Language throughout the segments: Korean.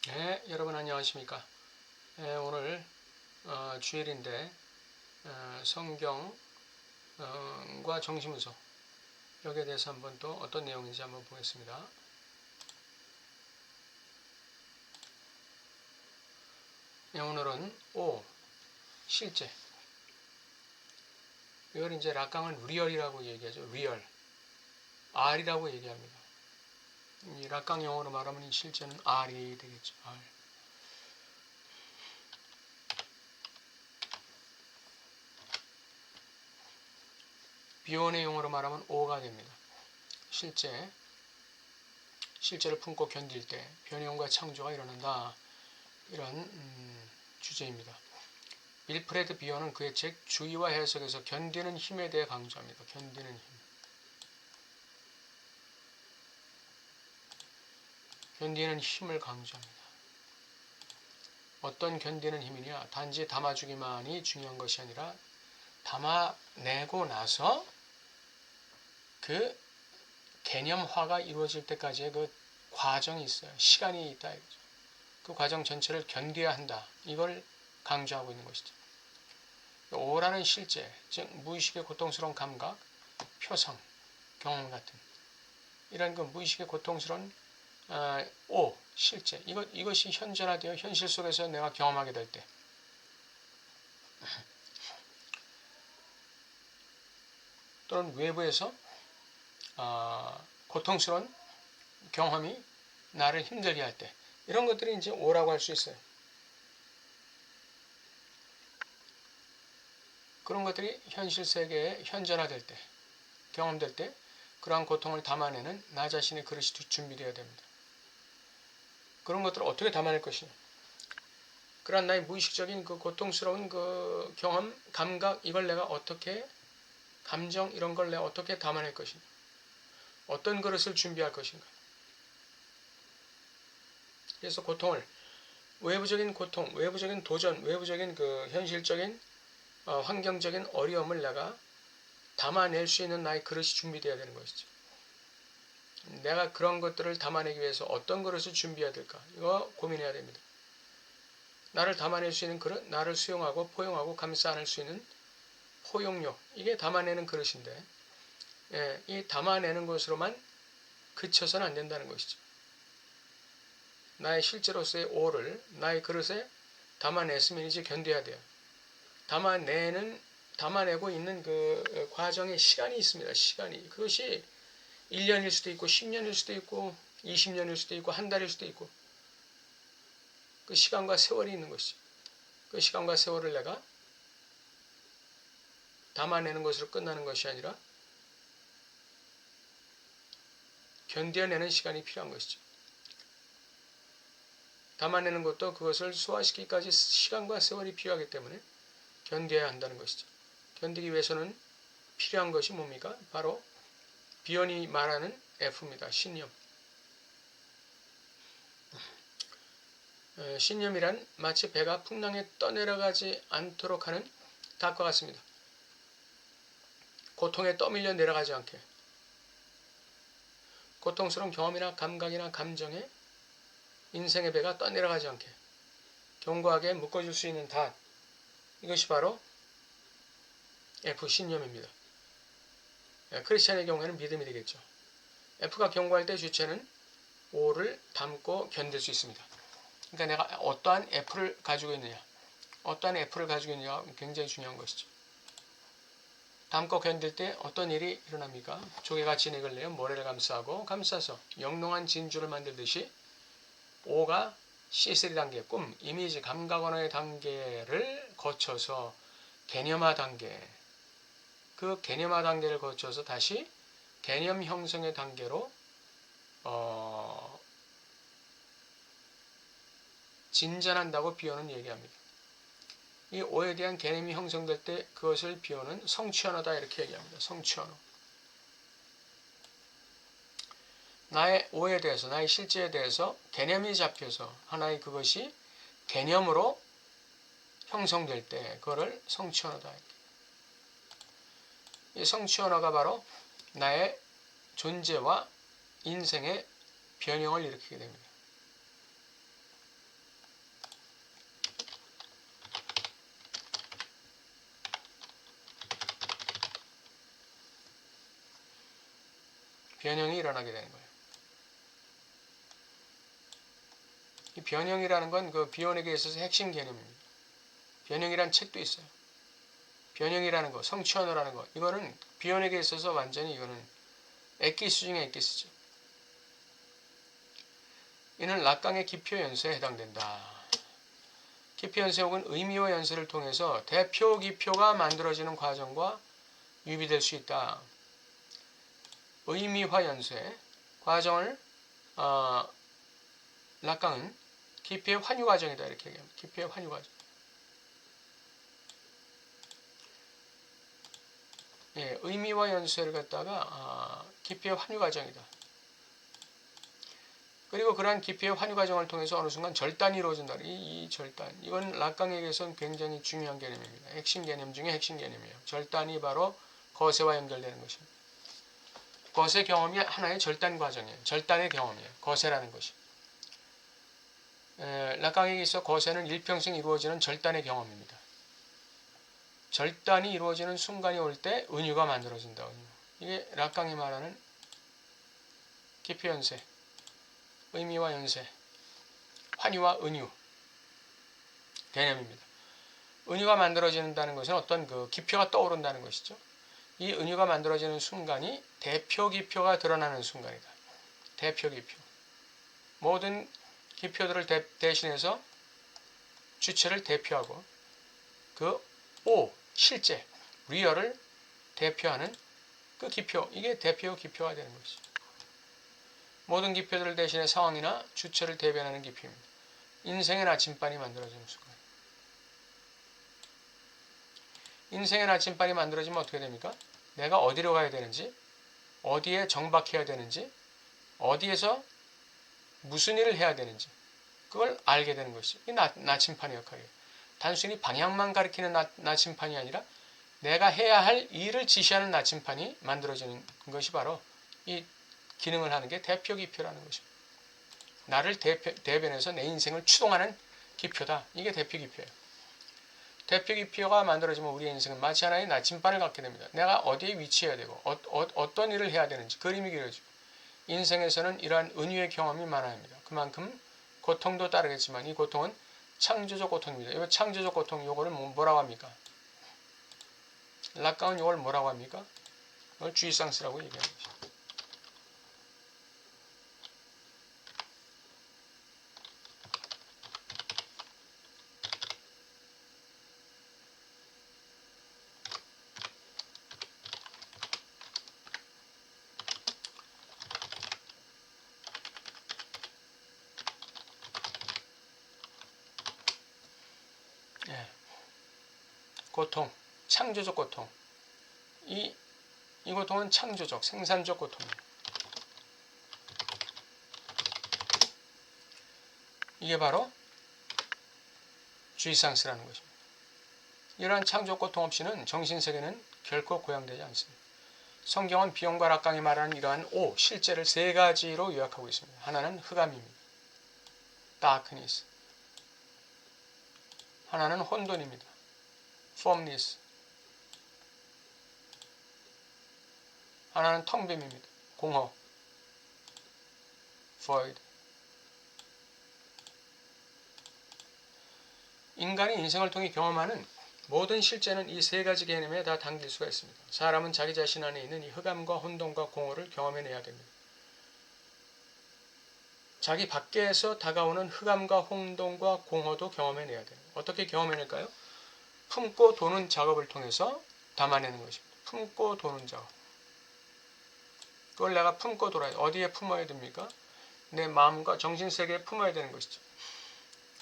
네, 여러분 안녕하십니까? 네, 오늘 주일인데 성경과 정신문서 여기에 대해서 한번 또 어떤 내용인지 한번 보겠습니다. 네, 오늘은 실제. 이걸 이제 락강은 리얼이라고 얘기하죠. 리얼. R이라고 얘기합니다. 이 락강 영어로 말하면 이 실제는 R이 되겠죠. R. 비원의 용어로 말하면 O가 됩니다. 실제를 품고 견딜 때 변형과 창조가 일어난다. 이런 주제입니다. 윌프레드 비어는 그의 책 주의와 해석에서 견디는 힘에 대해 강조합니다. 견디는 힘. 견디는 힘을 강조합니다. 어떤 견디는 힘이냐? 단지 담아주기만이 중요한 것이 아니라 담아내고 나서 그 개념화가 이루어질 때까지의 그 과정이 있어요. 시간이 있다 이거죠. 그 과정 전체를 견뎌야 한다. 이걸 강조하고 있는 것이죠. 오라는 실제, 즉 무의식의 고통스러운 감각, 표성, 경험 같은 이런 그 무의식의 고통스러운 실제 이것이 현존화되어 현실 속에서 내가 경험하게 될 때 또는 외부에서 고통스러운 경험이 나를 힘들게 할 때 이런 것들이 이제 오라고 할 수 있어요. 그런 것들이 현실 세계에 현존화될 때 경험될 때 그러한 고통을 담아내는 나 자신의 그릇이 준비되어야 됩니다. 그런 것들을 어떻게 담아낼 것이냐. 그러한 나의 무의식적인 그 고통스러운 그 경험, 감각 이걸 내가 어떻게 감정 이런 걸 내가 어떻게 담아낼 것인가. 어떤 그릇을 준비할 것인가. 그래서 고통을 외부적인 고통, 외부적인 도전, 외부적인 그 현실적인 환경적인 어려움을 내가 담아낼 수 있는 나의 그릇이 준비되어야 되는 것이죠. 내가 그런 것들을 담아내기 위해서 어떤 그릇을 준비해야 될까? 이거 고민해야 됩니다. 나를 담아낼 수 있는 그릇, 나를 수용하고 포용하고 감싸 안을 수 있는 포용력, 이게 담아내는 그릇인데 이 담아내는 것으로만 그쳐서는 안 된다는 것이죠. 나의 실제로서의 오를 나의 그릇에 담아냈으면 이제 견뎌야 돼요. 담아내고 있는 그 과정에 시간이 있습니다. 시간이. 그것이 1년일 수도 있고 10년일 수도 있고 20년일 수도 있고 한 달일 수도 있고 그 시간과 세월이 있는 것이죠. 그 시간과 세월을 내가 담아내는 것으로 끝나는 것이 아니라 견뎌내는 시간이 필요한 것이죠. 담아내는 것도 그것을 소화시키기까지 시간과 세월이 필요하기 때문에 견뎌야 한다는 것이죠. 견디기 위해서는 필요한 것이 뭡니까? 바로 비언이 말하는 F입니다. 신념. 신념이란 마치 배가 풍랑에 떠내려가지 않도록 하는 닭과 같습니다. 고통에 떠밀려 내려가지 않게 고통스러운 경험이나 감각이나 감정에 인생의 배가 떠내려가지 않게 견고하게 묶어줄 수 있는 닷, 이것이 바로 F 신념입니다. 크리스찬의 경우에는 믿음이 되겠죠. F가 견고할 때 주체는 O를 담고 견딜 수 있습니다. 그러니까 내가 어떠한 F를 가지고 있느냐, 어떠한 F를 가지고 있느냐가 굉장히 중요한 것이죠. 담고 견딜 때 어떤 일이 일어납니까? 조개가 진액을 내어 모래를 감싸서 영롱한 진주를 만들듯이 O가 C3 단계, 꿈, 이미지, 감각 언어의 단계를 거쳐서 개념화 단계, 그 개념화 단계를 거쳐서 다시 개념 형성의 단계로 진전한다고 비오는 얘기합니다. 이 O에 대한 개념이 형성될 때 그것을 비오는 성취 언어다 이렇게 얘기합니다. 성취 언어. 나의 O에 대해서, 나의 실제에 대해서 개념이 잡혀서 하나의 그것이 개념으로 형성될 때 그거를 성취 언어다. 이 성취 언어가 바로 나의 존재와 인생의 변형을 일으키게 됩니다. 변형이 일어나게 되는 거예요. 이 변형이라는 건 그 비원에게 있어서 핵심 개념입니다. 변형이란 책도 있어요. 변형이라는 거, 성취언어라는 거, 이거는 비원에게 있어서 완전히 이거는 엑기스 중에 엑기스죠. 이는 락강의 기표 연쇄에 해당된다. 기표 연쇄 혹은 의미와 연쇄를 통해서 대표 기표가 만들어지는 과정과 유비될 수 있다. 의미화 연쇄 과정을 락강은 기표의 환유 과정이다 이렇게 얘기합니다. 기표의 환유 과정. 예, 의미와 연쇄를 갖다가 기표의 환유 과정이다. 그리고 그러한 기표의 환유 과정을 통해서 어느 순간 절단이 이루어진다. 이 절단. 이건 락강에게서는 굉장히 중요한 개념입니다. 핵심 개념 중에 핵심 개념이에요. 절단이 바로 거세와 연결되는 것입니다. 거세 경험이 하나의 절단 과정이에요. 절단의 경험이에요. 거세라는 것이. 락강에게 있어 거세는 일평생 이루어지는 절단의 경험입니다. 절단이 이루어지는 순간이 올 때 은유가 만들어진다. 은유. 이게 락강이 말하는 기표 연쇄, 의미와 연쇄, 환유와 은유 개념입니다. 은유가 만들어진다는 것은 어떤 그 기표가 떠오른다는 것이죠. 이 은유가 만들어지는 순간이 대표 기표가 드러나는 순간이다. 대표 기표. 모든 기표들을 대신해서 주체를 대표하고 그 O, 실제, 리얼을 대표하는 그 기표, 이게 대표 기표가 되는 것이죠. 모든 기표들을 대신해 상황이나 주체를 대변하는 기표입니다. 인생의 나침반이 만들어지는 순간. 인생의 나침반이 만들어지면 어떻게 됩니까? 내가 어디로 가야 되는지, 어디에 정박해야 되는지, 어디에서 무슨 일을 해야 되는지 그걸 알게 되는 것이 이 나침반의 역할이에요. 단순히 방향만 가리키는 나침반이 아니라 내가 해야 할 일을 지시하는 나침반이 만들어지는 것이 바로 이 기능을 하는 게 대표 기표라는 것입니다. 나를 대변해서 내 인생을 추동하는 기표다. 이게 대표 기표예요. 대표 기표가 만들어지면 우리의 인생은 마치 하나의 나침반을 갖게 됩니다. 내가 어디에 위치해야 되고 어떤 일을 해야 되는지 그림이 그려지고 인생에서는 이러한 은유의 경험이 많아야 합니다. 그만큼 고통도 따르겠지만 이 고통은 창조적 고통입니다. 이 창조적 고통 이거를 뭐라고 합니까? 락강은 이걸 뭐라고 합니까? 이걸 주의상스라고 얘기합니다. 고통, 창조적 고통. 이 고통은 창조적, 생산적 고통입니다. 이게 바로 주의상스라는 것입니다. 이러한 창조적 고통 없이는 정신세계는 결코 고양되지 않습니다. 성경은 비용과 락강이 말하는 이러한 실제를 세 가지로 요약하고 있습니다. 하나는 흑암입니다. darkness. 하나는 혼돈입니다. formless. 하나는 텅빔입니다. 공허. void. 인간이 인생을 통해 경험하는 모든 실제는 이 세 가지 개념에 다 담길 수가 있습니다. 사람은 자기 자신 안에 있는 이 흑암과 혼돈과 공허를 경험해내야 됩니다. 자기 밖에서 다가오는 흑암과 혼돈과 공허도 경험해내야 됩니다. 어떻게 경험해낼까요? 품고 도는 작업을 통해서 담아내는 것입니다. 품고 도는 작업. 그걸 내가 품고 돌아야 돼. 어디에 품어야 됩니까? 내 마음과 정신세계에 품어야 되는 것이죠.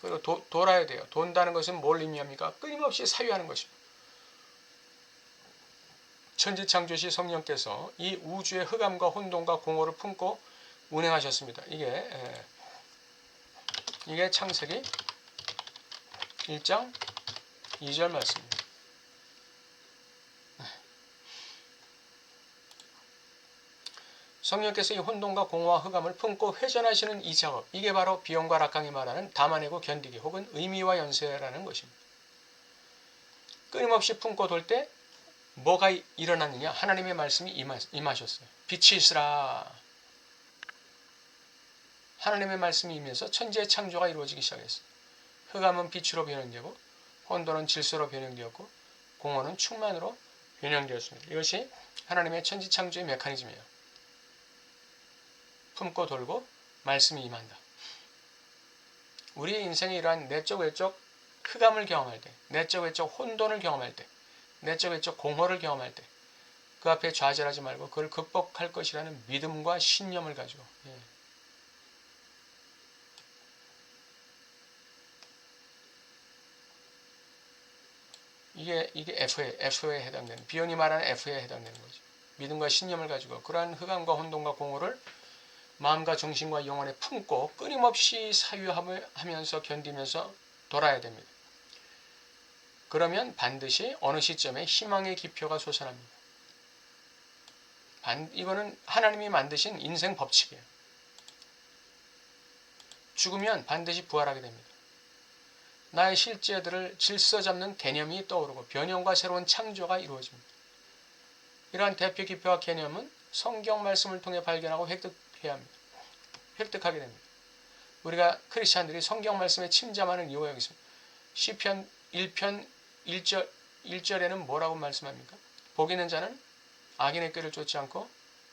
그리고 돌아야 돼요. 돈다는 것은 뭘 의미합니까? 끊임없이 사유하는 것입니다. 천지창조시 성령께서 이 우주의 흑암과 혼돈과 공허를 품고 운행하셨습니다. 이게 창세기 1장 2절 말씀입니다. 성령께서 이 혼돈과 공허와 흑암을 품고 회전하시는 이 작업, 이게 바로 비용과 락강이 말하는 담아내고 견디기 혹은 의미와 연쇄라는 것입니다. 끊임없이 품고 돌 때 뭐가 일어났느냐? 하나님의 말씀이 임하셨어요. 빛이 있으라. 하나님의 말씀이 임해서 천지의 창조가 이루어지기 시작했어요. 흑암은 빛으로 변형되고 혼돈은 질서로 변형되었고 공허는 충만으로 변형되었습니다. 이것이 하나님의 천지 창조의 메커니즘이에요. 품고 돌고 말씀이 임한다. 우리의 인생에 이러한 내적 외적 흑암을 경험할 때, 내적 외적 혼돈을 경험할 때, 내적 외적 공허를 경험할 때 그 앞에 좌절하지 말고 그걸 극복할 것이라는 믿음과 신념을 가지고 이게 F에 해당되는, 비연이 말하는 F에 해당되는 거죠. 믿음과 신념을 가지고 그러한 흑암과 혼돈과 공허를 마음과 정신과 영혼에 품고 끊임없이 사유하면서 견디면서 돌아야 됩니다. 그러면 반드시 어느 시점에 희망의 기표가 솟아납니다. 이거는 하나님이 만드신 인생 법칙이에요. 죽으면 반드시 부활하게 됩니다. 나의 실제들을 질서 잡는 개념이 떠오르고 변형과 새로운 창조가 이루어집니다. 이러한 대표 기표와 개념은 성경 말씀을 통해 발견하고 획득하게 됩니다. 우리가 크리스찬들이 성경 말씀에 침잠하는 이유가 여기 있습니다. 시편 1편 1절에는 뭐라고 말씀합니까? 복 있는 자는 악인의 꾀를 쫓지 않고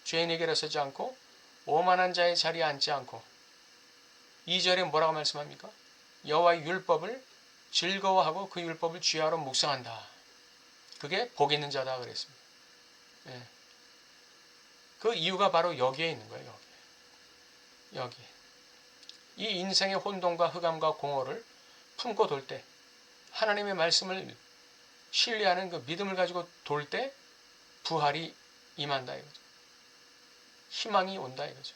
죄인의 길에 서지 않고 오만한 자의 자리에 앉지 않고 2절에 뭐라고 말씀합니까? 여호와의 율법을 즐거워하고 그 율법을 주야로 묵상한다. 그게 복 있는 자다 그랬습니다. 예. 그 이유가 바로 여기에 있는 거예요. 여기. 이 인생의 혼돈과 흑암과 공허를 품고 돌 때 하나님의 말씀을 신뢰하는 그 믿음을 가지고 돌 때 부활이 임한다 이거죠. 희망이 온다 이거죠.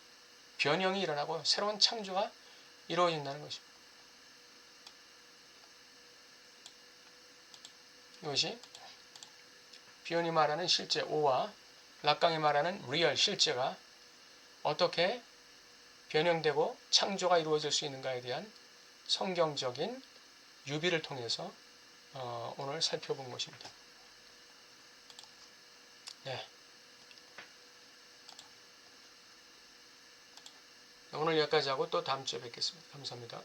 변형이 일어나고 새로운 창조가 이루어진다는 것입니다. 이것이 비온이 말하는 실제 O와 락강이 말하는 리얼 실제가 어떻게 변형되고 창조가 이루어질 수 있는가에 대한 성경적인 유비를 통해서 오늘 살펴본 것입니다. 네. 오늘 여기까지 하고 또 다음 주에 뵙겠습니다. 감사합니다.